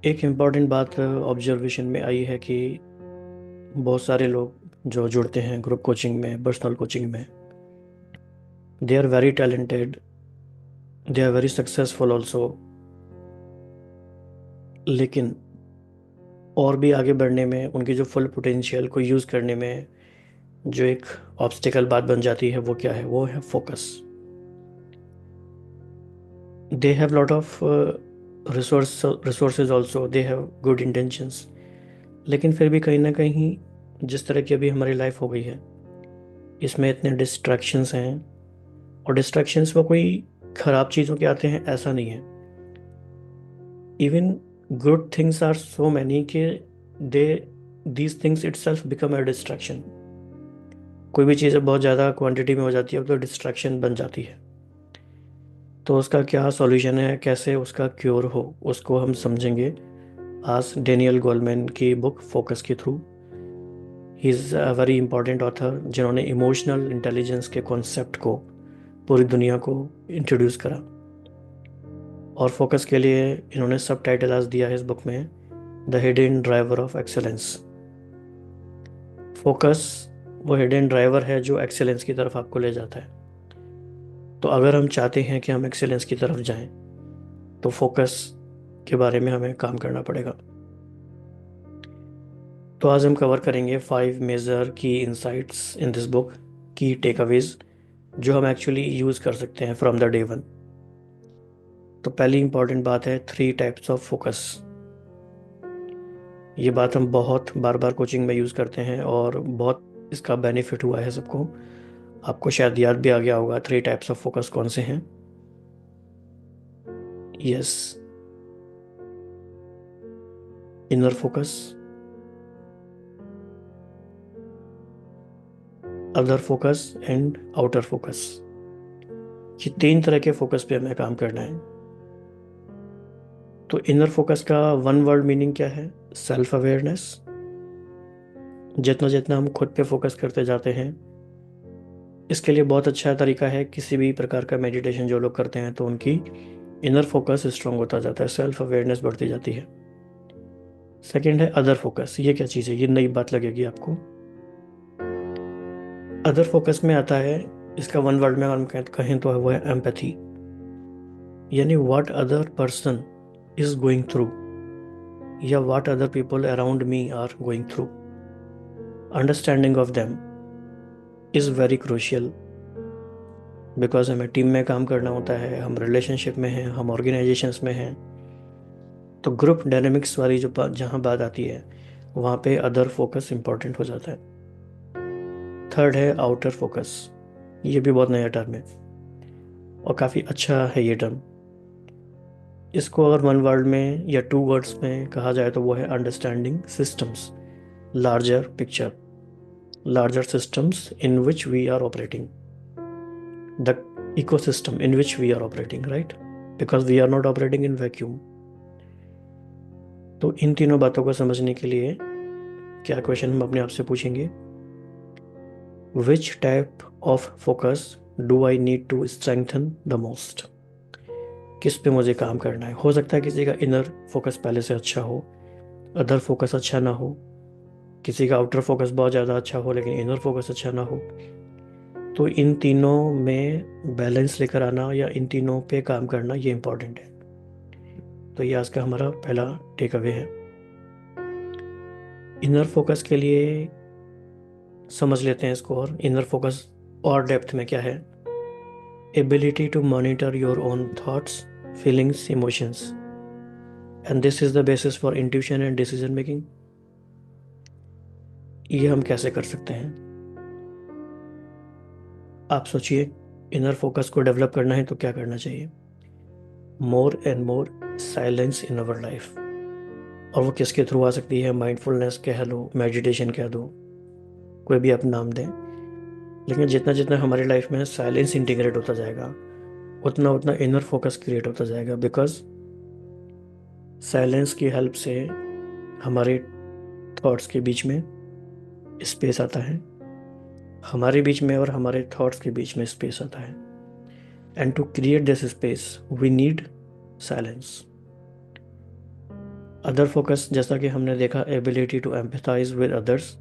एक इम्पॉर्टेंट बात ऑब्जर्वेशन में आई है कि बहुत सारे लोग जो जुड़ते हैं ग्रुप कोचिंग में, पर्सनल कोचिंग में, they are very talented, they are very successful also, लेकिन और भी आगे बढ़ने में, उनकी जो फुल पोटेंशियल को यूज़ करने में जो एक ऑब्स्टिकल बात बन जाती है, वो क्या है? वो है focus. They have lot of resources also, they have good intentions, लेकिन फिर भी कहीं ना कहीं जिस तरह की अभी हमारी लाइफ हो गई है, इसमें इतने डिस्ट्रैक्शंस हैं। और डिस्ट्रैक्शंस वो कोई ख़राब चीज़ों के आते हैं ऐसा नहीं है। Even good things are so many कि they these things itself become a distraction. कोई भी चीज़ बहुत ज़्यादा क्वांटिटी में हो जाती है तो डिस्ट्रैक्शन बन जाती है। तो उसका क्या सॉल्यूशन है, कैसे उसका क्योर हो, उसको हम समझेंगे आज डेनियल गोलमैन की बुक फोकस के through. He is a very important author जिन्होंने इमोशनल इंटेलिजेंस के कॉन्सेप्ट को पूरी दुनिया को इंट्रोड्यूस करा। और फोकस के लिए इन्होंने सब टाइटल आज दिया है इस बुक में, the hidden driver of excellence. Focus वो हिडन ड्राइवर है जो एक्सेलेंस की तरफ आपको ले जाता है। तो अगर हम चाहते हैं कि हम एक्सेलेंस की तरफ जाएं, तो फोकस के बारे में हमें काम करना पड़ेगा। तो आज हम कवर करेंगे 5 मेजर की इंसाइट्स इन दिस बुक, की टेकअवेज जो हम एक्चुअली यूज़ कर सकते हैं फ्रॉम द डे वन। तो पहली इंपॉर्टेंट बात है 3 टाइप्स ऑफ फोकस। ये बात हम बहुत बार बार कोचिंग में यूज़ करते हैं और बहुत इसका बेनिफिट हुआ है सबको। आपको शायद याद भी आ गया होगा 3 टाइप्स ऑफ फोकस कौन से हैं। Yes, inner focus, other focus and outer focus. ये 3 तरह के फोकस पे हमें काम करना है। तो इनर फोकस का वन वर्ड मीनिंग क्या है? Self awareness. जितना जितना हम खुद पे फोकस करते जाते हैं, इसके लिए बहुत अच्छा तरीका है किसी भी प्रकार का मेडिटेशन जो लोग करते हैं तो उनकी इनर फोकस स्ट्रांग होता जाता है, सेल्फ अवेयरनेस बढ़ती जाती है। सेकंड है अदर फोकस। ये क्या चीज़ है? ये नई बात लगेगी आपको। अदर फोकस में आता है, इसका वन वर्ड में हम कहें तो वो है एम्पैथी, यानी what other person is going through, या what other people around me are going through. Understanding of them is very crucial, because हमें टीम में काम करना होता है, हम रिलेशनशिप में हैं, हम ऑर्गेनाइजेशंस में हैं। तो ग्रुप डायनेमिक्स वाली जो बात जहाँ बात आती है, वहाँ पे अदर फोकस इंपॉर्टेंट हो जाता है। थर्ड है आउटर फोकस। ये भी बहुत नया टर्म है और काफ़ी अच्छा है ये टर्म। इसको अगर वन वर्ड में या 2 वर्ड्स में कहा जाए तो वो है understanding systems, larger picture, larger systems in which we are operating, the ecosystem in which we are operating, right? Because we are not operating in vacuum. तो इन तीनों बातों को समझने के लिए क्या क्वेश्चन हम अपने आप से पूछेंगे? Which type of focus do I need to strengthen the most? किस पे मुझे काम करना है? हो सकता है किसी का इनर फोकस पहले से अच्छा हो, अदर फोकस अच्छा ना हो, किसी का आउटर फोकस बहुत ज़्यादा अच्छा हो लेकिन इनर फोकस अच्छा ना हो। तो इन तीनों में बैलेंस लेकर आना या इन तीनों पे काम करना ये इम्पोर्टेंट है। तो ये आज का हमारा पहला टेक अवे है। इनर फोकस के लिए समझ लेते हैं इसको, और इनर फोकस और डेप्थ में क्या है? Ability to monitor your own thoughts, feelings, emotions, and this is the basis for intuition and decision making. ये हम कैसे कर सकते हैं? आप सोचिए, इनर फोकस को डेवलप करना है तो क्या करना चाहिए? More and more silence in our life. और वो किसके थ्रू आ सकती है? माइंडफुलनेस कह लो, मेडिटेशन कह दो, कोई भी आप नाम दें। लेकिन जितना जितना हमारी लाइफ में साइलेंस इंटीग्रेट होता जाएगा, उतना उतना इनर फोकस क्रिएट होता जाएगा। बिकॉज साइलेंस की हेल्प से हमारे थॉट्स के बीच में स्पेस आता है, हमारे बीच में और हमारे थॉट्स के बीच में स्पेस आता है। And to create this space we need silence. Other focus, जैसा कि हमने देखा, ability to empathise with others,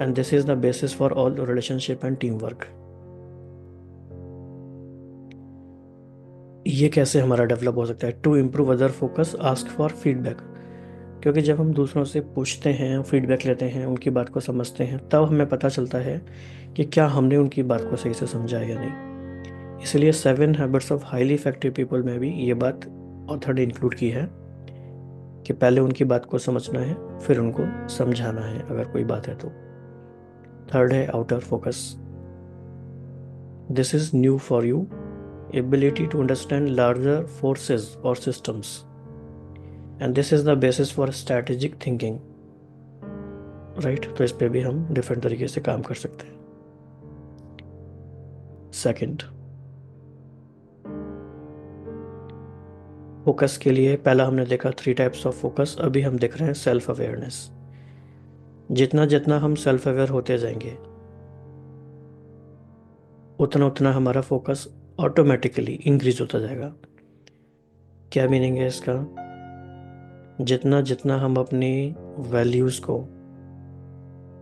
and this is the basis for all relationship and team work. ये कैसे हमारा डेवलप हो सकता है? To improve other focus, ask for feedback. क्योंकि जब हम दूसरों से पूछते हैं, फीडबैक लेते हैं, उनकी बात को समझते हैं, तब हमें पता चलता है कि क्या हमने उनकी बात को सही से समझा है या नहीं। इसलिए 7 habits of highly effective people में भी ये बात ऑथर ने इंक्लूड की है कि पहले उनकी बात को समझना है, फिर उनको समझाना है अगर कोई बात है तो। थर्ड है outer focus. This is new for you, ability to understand larger forces और systems, and this is the basis for strategic thinking. Right, तो इस पे भी हम डिफरेंट तरीके से काम कर सकते हैं। सेकंड, फोकस के लिए पहला हमने देखा 3 टाइप्स ऑफ फोकस, अभी हम देख रहे हैं सेल्फ अवेयरनेस। जितना जितना हम सेल्फ अवेयर होते जाएंगे, उतना उतना हमारा फोकस ऑटोमेटिकली इंक्रीज होता जाएगा। क्या मीनिंग है इसका? जितना जितना हम अपनी वैल्यूज़ को,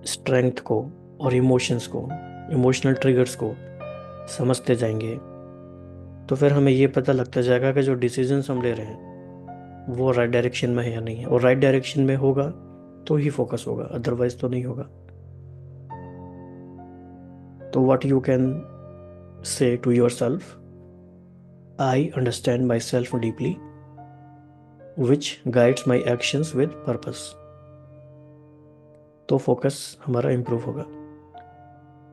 स्ट्रेंथ को और इमोशंस को, इमोशनल ट्रिगर्स को समझते जाएंगे, तो फिर हमें ये पता लगता जाएगा कि जो डिसीजंस हम ले रहे हैं वो राइट डायरेक्शन में है या नहीं है। और राइट डायरेक्शन में होगा तो ही फोकस होगा, अदरवाइज तो नहीं होगा। तो what you can say to yourself, I understand myself deeply, which guides my actions with purpose. तो फोकस हमारा इंप्रूव होगा।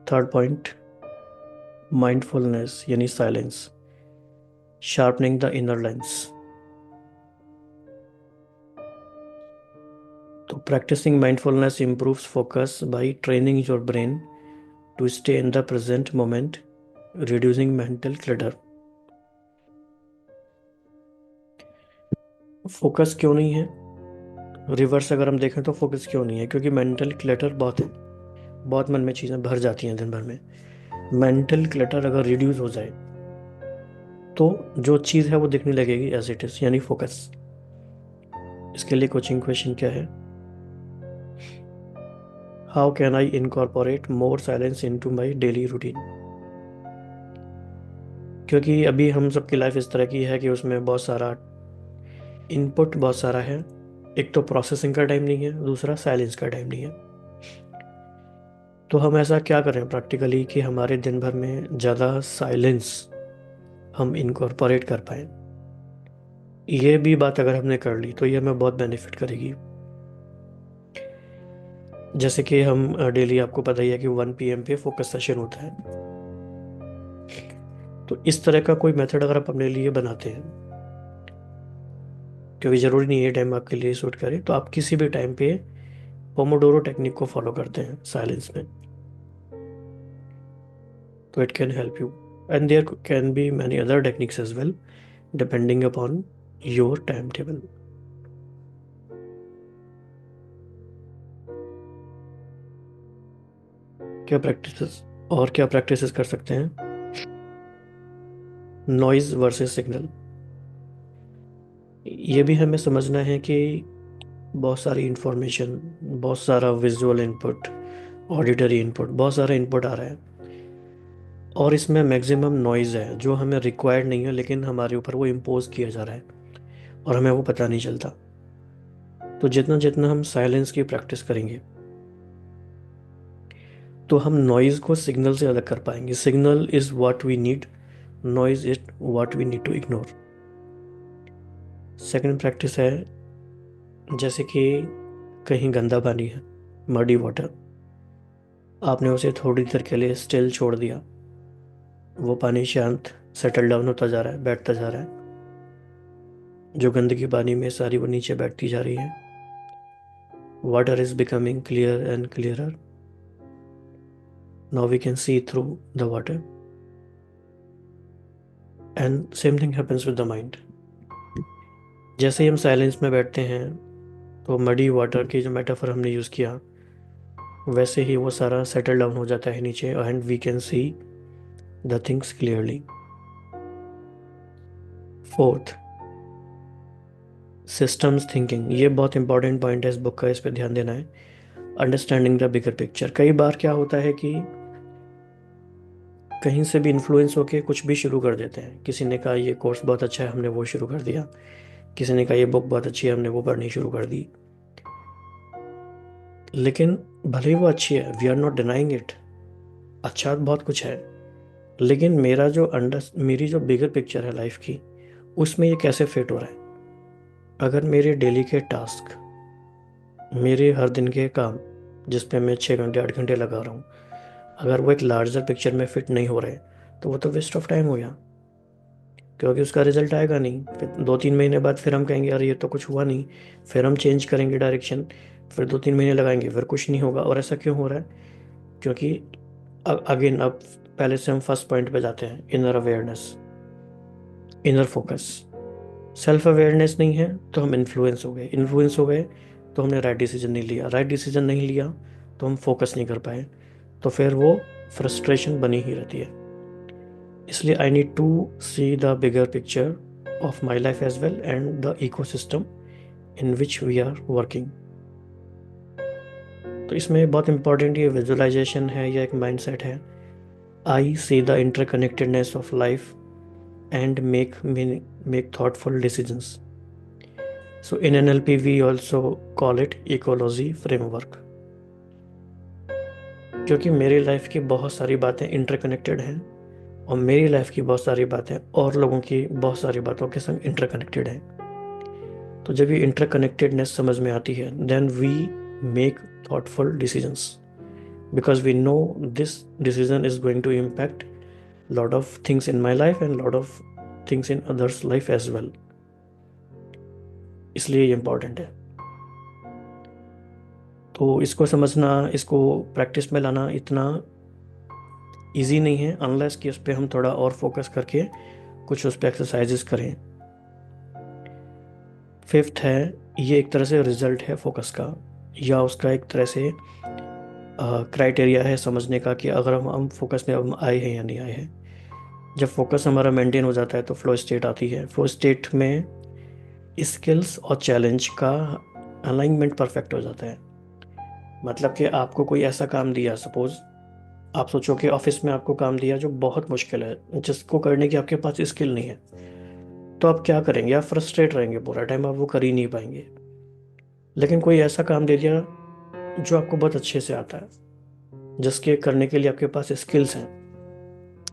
थर्ड पॉइंट, माइंडफुलनेस यानी silence, sharpening the inner lens. तो practicing mindfulness improves focus by training your brain to stay in the present moment, reducing mental clutter. Focus क्यों नहीं है? Reverse अगर हम देखें तो फोकस क्यों नहीं है? क्योंकि मेंटल क्लटर बहुत है, बहुत मन में चीज़ें भर जाती हैं दिन भर में। मेंटल क्लटर अगर रिड्यूस हो जाए तो जो चीज़ है वो दिखने लगेगी एज इट इज़, यानी फोकस। इसके लिए कोचिंग क्वेश्चन क्या है? How can I incorporate more silence into my daily routine? क्योंकि अभी हम सबकी लाइफ इस तरह की है कि उसमें बहुत सारा इनपुट, बहुत सारा है। एक तो प्रोसेसिंग का टाइम नहीं है, दूसरा साइलेंस का टाइम नहीं है। तो हम ऐसा क्या करें प्रैक्टिकली कि हमारे दिन भर में ज़्यादा साइलेंस हम इनकॉर्पोरेट कर पाए। ये भी बात अगर हमने कर ली तो ये हमें बहुत बेनिफिट करेगी। जैसे कि हम डेली, आपको पता ही है कि 1 PM पे फोकस सेशन होता है। तो इस तरह का कोई मेथड अगर आप अपने लिए बनाते हैं, क्योंकि ज़रूरी नहीं है टाइम आपके लिए सूट करे, तो आप किसी भी टाइम पे पोमोडोरो टेक्निक को फॉलो करते हैं साइलेंस में, तो it can help you. And there can be many other techniques as well, depending upon your time table. क्या प्रैक्टिसेस कर सकते हैं? Noise versus signal. ये भी हमें समझना है कि बहुत सारी इंफॉर्मेशन, बहुत सारा विजुअल इनपुट, ऑडिटरी इनपुट, बहुत सारा इनपुट आ रहा है, और इसमें मैक्सिमम नॉइज़ है जो हमें रिक्वायर्ड नहीं है, लेकिन हमारे ऊपर वो इम्पोज किया जा रहा है और हमें वो पता नहीं चलता। तो जितना जितना हम साइलेंस की प्रैक्टिस करेंगे, तो हम नॉइज़ को सिग्नल से अलग कर पाएंगे। Signal is what we need, noise is what we need to ignore. Second practice है, जैसे कि कहीं गंदा पानी है, मडी वाटर, आपने उसे थोड़ी देर के लिए स्टिल छोड़ दिया, वो पानी शांत, सेटल डाउन होता जा रहा है, बैठता जा रहा है। जो गंदगी पानी में सारी वो नीचे बैठती जा रही है। Water is becoming clear and clearer, now we can see through the water. And same thing happens with the mind. जैसे ही हम साइलेंस में बैठते हैं, तो मडी वाटर की जो मेटाफर हमने यूज़ किया, वैसे ही वो सारा सेटल डाउन हो जाता है नीचे, and we can see the things clearly. Fourth, systems thinking, ये बहुत इंपॉर्टेंट पॉइंट है इस बुक का, इस पर ध्यान देना है। अंडरस्टैंडिंग द बिगर पिक्चर, कई बार क्या होता है कि कहीं से भी इन्फ्लुएंस होके कुछ भी शुरू कर देते हैं। किसी ने कहा ये कोर्स बहुत अच्छा है, हमने वो शुरू कर दिया। किसी ने कहा ये बुक बहुत अच्छी है, हमने वो पढ़नी शुरू कर दी। लेकिन भले ही वो अच्छी है, we are not denying it, अच्छा बहुत कुछ है, लेकिन मेरी जो बिगर पिक्चर है लाइफ की, उसमें ये कैसे फिट हो रहा है। अगर मेरे डेली के टास्क, मेरे हर दिन के काम, जिस पे मैं 6 घंटे 8 घंटे लगा रहा हूँ, अगर वो एक लार्जर पिक्चर में फिट नहीं हो रहे, तो वो तो वेस्ट ऑफ टाइम हो गया, क्योंकि उसका रिजल्ट आएगा नहीं। फिर 2-3 महीने बाद फिर हम कहेंगे यार ये तो कुछ हुआ नहीं, फिर हम चेंज करेंगे डायरेक्शन, फिर 2-3 महीने लगाएंगे, फिर कुछ नहीं होगा। और ऐसा क्यों हो रहा है? क्योंकि अगेन अब पहले से हम फर्स्ट पॉइंट पे जाते हैं, inner awareness, inner focus. Self awareness नहीं है तो हम इन्फ्लुएंस हो गए, इन्फ्लुएंस हो गए तो हमने राइट डिसीजन नहीं लिया, राइट डिसीजन नहीं लिया तो हम फोकस नहीं कर पाए, तो फिर वो फ्रस्ट्रेशन बनी ही रहती है। इसलिए I need to see the bigger picture of my life as well and the ecosystem in which we are working. तो इसमें बहुत इंपॉर्टेंट ये विजुअलाइजेशन है या एक माइंडसेट है। I see the interconnectedness of life and make thoughtful decisions. So in NLP we also call it ecology framework, क्योंकि मेरी लाइफ की बहुत सारी बातें इंटरकनेक्टेड हैं और मेरी लाइफ की बहुत सारी बातें और लोगों की बहुत सारी बातों के संग इंटरकनेक्टेड हैं। तो जब ये इंटरकनेक्टेडनेस समझ में आती है, then we make thoughtful decisions because we know this decision is going to impact lot of things in my life and lot of things in others life as well। इसलिए ये इम्पॉर्टेंट है। तो इसको समझना, इसको प्रैक्टिस में लाना इतना इजी नहीं है अनलेस कि उस पर हम थोड़ा और फोकस करके कुछ उस पर एक्सरसाइजेस करें। फिफ्थ है, ये एक तरह से रिजल्ट है फोकस का, या उसका एक तरह से क्राइटेरिया है समझने का कि अगर हम फोकस में हम आए हैं या नहीं आए हैं। जब फोकस हमारा मेंटेन हो जाता है तो फ्लो स्टेट आती है। फ्लो स्टेट में स्किल्स और चैलेंज का अलाइनमेंट परफेक्ट हो जाता है। मतलब कि आपको कोई ऐसा काम दिया, सपोज आप सोचो कि ऑफिस में आपको काम दिया जो बहुत मुश्किल है, जिसको करने की आपके पास स्किल नहीं है, तो आप क्या करेंगे? आप फ्रस्ट्रेट रहेंगे पूरा टाइम, आप वो कर ही नहीं पाएंगे। लेकिन कोई ऐसा काम दे दिया जो आपको बहुत अच्छे से आता है, जिसके करने के लिए आपके पास स्किल्स हैं,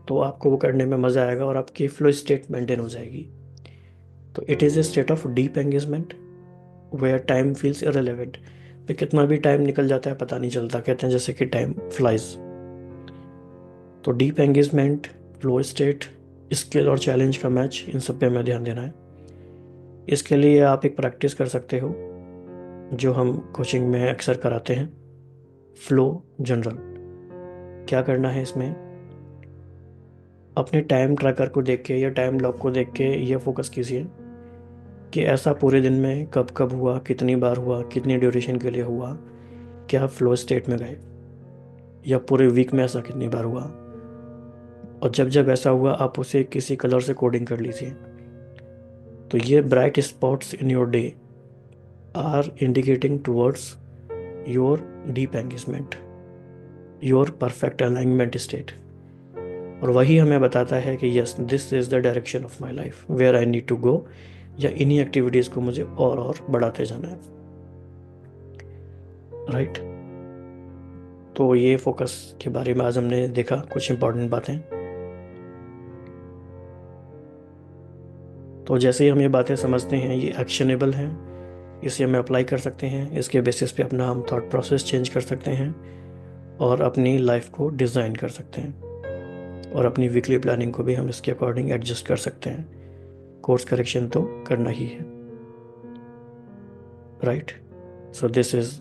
तो आपको वो करने में मज़ा आएगा और आपकी फ्लो स्टेट मेंटेन हो जाएगी। तो it is a state of deep engagement where time feels irrelevant. फिर कितना भी टाइम निकल जाता है पता नहीं चलता, कहते हैं जैसे कि टाइम फ्लाइज। तो deep engagement, flow state, skill और चैलेंज का मैच, इन सब पे हमें ध्यान देना है। इसके लिए आप एक प्रैक्टिस कर सकते हो जो हम कोचिंग में अक्सर कराते हैं, फ्लो जनरल। क्या करना है इसमें? अपने टाइम ट्रैकर को देख के या टाइम लॉग को देख के ये फोकस कीजिए कि ऐसा पूरे दिन में कब कब हुआ, कितनी बार हुआ, कितनी ड्यूरेशन के लिए हुआ, क्या फ्लो स्टेट में गए, या पूरे वीक में ऐसा कितनी बार हुआ। और जब जब ऐसा हुआ आप उसे किसी कलर से कोडिंग कर लीजिए। तो ये bright spots in your day are indicating towards your deep engagement, your perfect alignment state. और वही हमें बताता है कि yes, this is the direction of my life where I need to go, या इन्हीं एक्टिविटीज़ को मुझे और बढ़ाते जाना है। राइट। तो ये फोकस के बारे में आज हमने देखा कुछ इंपॉर्टेंट बातें। तो जैसे ही हम ये बातें समझते हैं, ये एक्शनेबल हैं, इसे हम अप्लाई कर सकते हैं, इसके बेसिस पे अपना हम थॉट प्रोसेस चेंज कर सकते हैं और अपनी लाइफ को डिज़ाइन कर सकते हैं, और अपनी वीकली प्लानिंग को भी हम इसके अकॉर्डिंग एडजस्ट कर सकते हैं। कोर्स करेक्शन तो करना ही है। Right. So this is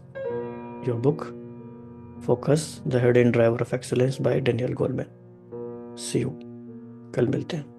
your book focus the hidden driver of excellence by Daniel Goleman. See you, कल मिलते हैं।